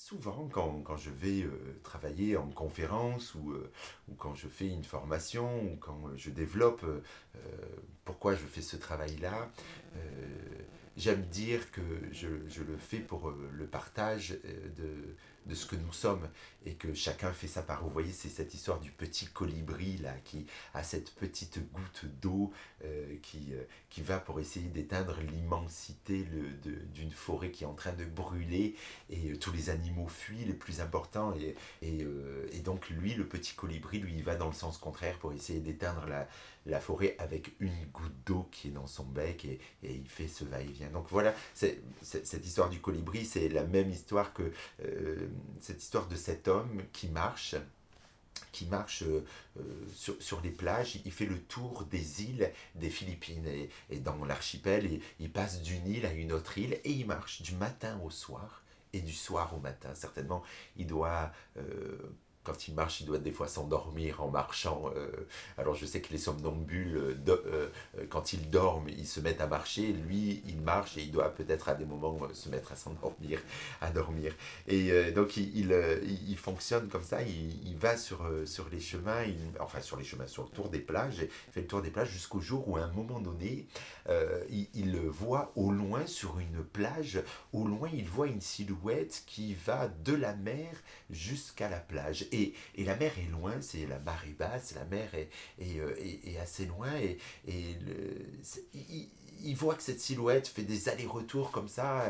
souvent, quand je vais travailler en conférence ou quand je fais une formation ou quand je développe pourquoi je fais ce travail-là, euh, j'aime dire que je le fais pour le partage de ce que nous sommes et que chacun fait sa part. Vous voyez, c'est cette histoire du petit colibri là qui a cette petite goutte d'eau qui va pour essayer d'éteindre l'immensité d'une forêt qui est en train de brûler et tous les animaux fuient, les plus importants et donc lui, le petit colibri, lui, il va dans le sens contraire pour essayer d'éteindre la forêt avec une goutte d'eau qui est dans son bec et il fait ce va-et-vient. Donc voilà, cette histoire du colibri, c'est la même histoire que cette histoire de cet homme qui marche sur les plages, il fait le tour des îles des Philippines et dans l'archipel, il passe d'une île à une autre île et il marche du matin au soir et du soir au matin. Certainement, il doit quand il marche, il doit des fois s'endormir en marchant. Alors je sais que les somnambules, quand ils dorment, ils se mettent à marcher. Lui, il marche et il doit peut-être à des moments se mettre à s'endormir, à dormir. Et donc il fonctionne comme ça. Il va sur les chemins, enfin sur les chemins, sur le tour des plages. Il fait le tour des plages jusqu'au jour où à un moment donné, il voit au loin sur une plage, au loin il voit une silhouette qui va de la mer jusqu'à la plage. Et la mer est loin, c'est la marée basse, la mer est assez loin il voit que cette silhouette fait des allers-retours comme ça.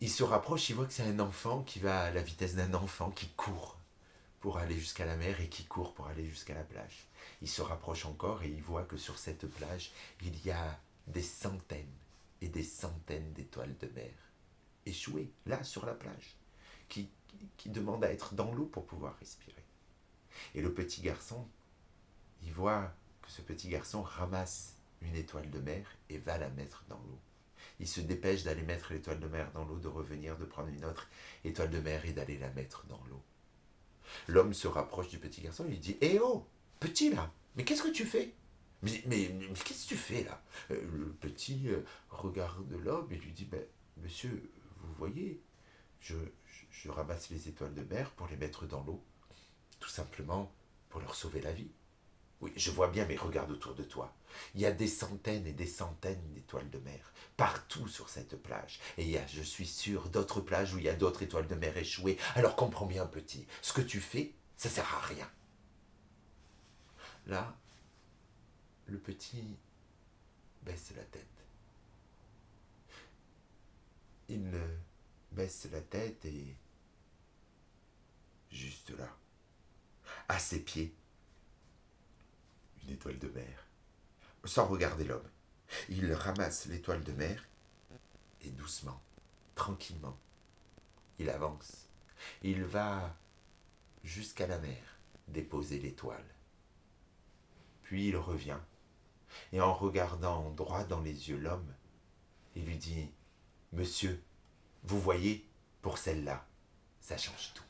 Il se rapproche, il voit que c'est un enfant qui va à la vitesse d'un enfant qui court pour aller jusqu'à la mer et qui court pour aller jusqu'à la plage. Il se rapproche encore et il voit que sur cette plage, il y a des centaines et des centaines d'étoiles de mer échouées là sur la plage qui, qui demandent à être dans l'eau pour pouvoir respirer. Et le petit garçon, il voit que ce petit garçon ramasse une étoile de mer et va la mettre dans l'eau. Il se dépêche d'aller mettre l'étoile de mer dans l'eau, de revenir, de prendre une autre étoile de mer et d'aller la mettre dans l'eau. L'homme se rapproche du petit garçon et lui dit: Eh oh, petit là, mais qu'est-ce que tu fais mais qu'est-ce que tu fais là Le petit regarde l'homme et lui dit: Monsieur, vous voyez, je ramasse les étoiles de mer pour les mettre dans l'eau, tout simplement pour leur sauver la vie. Oui, je vois bien, mais regarde autour de toi. Il y a des centaines et des centaines d'étoiles de mer partout sur cette plage. Et il y a, je suis sûr, d'autres plages où il y a d'autres étoiles de mer échouées. Alors comprends bien, petit, ce que tu fais, ça sert à rien. Là, le petit baisse la tête. Il baisse la tête et juste là, à ses pieds, une étoile de mer. Sans regarder l'homme, il ramasse l'étoile de mer et doucement, tranquillement, il avance. Il va jusqu'à la mer déposer l'étoile. Puis il revient et en regardant droit dans les yeux l'homme, il lui dit: Monsieur, vous voyez, pour celle-là, ça change tout.